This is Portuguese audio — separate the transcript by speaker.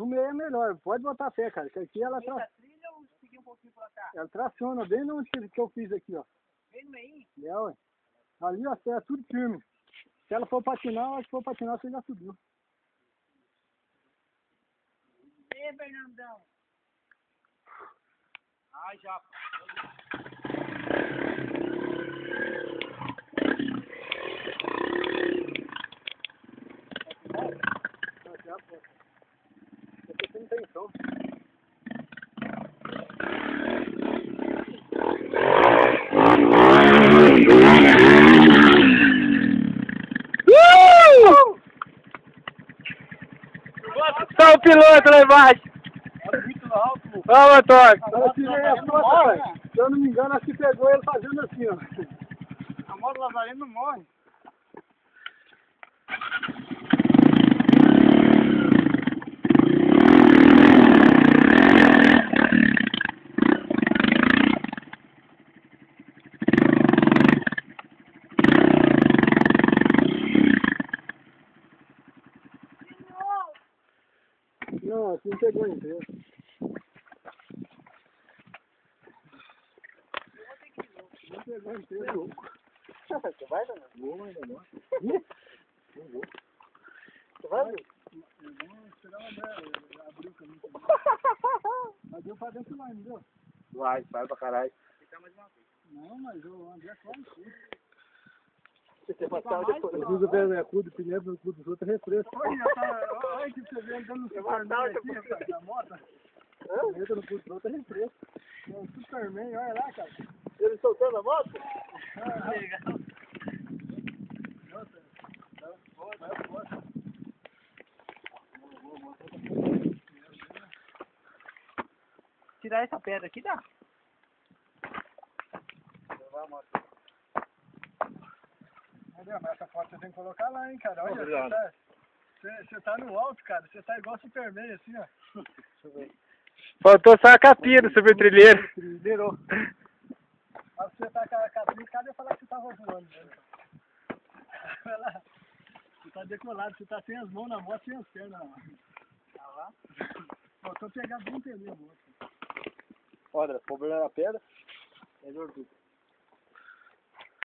Speaker 1: meio é melhor. Pode botar fé, cara. Que aqui ela
Speaker 2: Meio da trilha ou seguir um pouquinho pra cá?
Speaker 1: ela traciona bem onde que eu fiz aqui, ó.
Speaker 2: Bem no meio?
Speaker 1: É, ué. Ali, ó, é tudo firme. Se ela for patinar, acho que for patinar, você já subiu.
Speaker 2: E Fernandão? Ai, já.
Speaker 1: Você não tem som.
Speaker 3: Só o piloto lá embaixo.
Speaker 1: Olha muito alto.
Speaker 3: Vamos, Antônio.
Speaker 1: Se eu não me engano, acho que pegou ele fazendo assim, ó.
Speaker 2: A moto Lazareno não morre.
Speaker 1: Não, assim não pegou inteiro. Não pegou inteiro.
Speaker 2: Você vai, Daniel?
Speaker 1: Vou, ainda não. Não vou.
Speaker 2: Você vai?
Speaker 1: Vamos tirar uma breve, abrir o caminho. Mas deu pra dentro lá, não deu?
Speaker 3: Vai pra caralho.
Speaker 1: Não, mas o André come tudo.
Speaker 2: Você quer passar depois?
Speaker 1: Eu uso o cu do pneu, o cu dos outros é refresco.
Speaker 2: Olha que você vê andando no Superman aqui, rapaz, da moto.
Speaker 1: Entra no cu dos outros é refresco. É um Superman, olha lá, cara.
Speaker 2: Ele soltando a moto?
Speaker 1: Legal.
Speaker 2: Tirar essa pedra aqui dá?
Speaker 1: Mas essa foto você tem que colocar lá, hein, cara. Olha,
Speaker 3: Obrigado.
Speaker 1: você tá no alto, cara. Você tá igual Superman, assim, ó.
Speaker 2: Deixa eu ver.
Speaker 3: Faltou só a capinha do super trilheiro.
Speaker 1: Liberou. Mas você tá com a capinha, cadê falar que você tava voando, né? Olha lá. Você tá decolado, você tá sem as mãos na moto, sem as pernas na moto. Tá lá? Faltou pegar bem pneu, moto.
Speaker 3: Olha, problema na pedra.
Speaker 2: É gordura.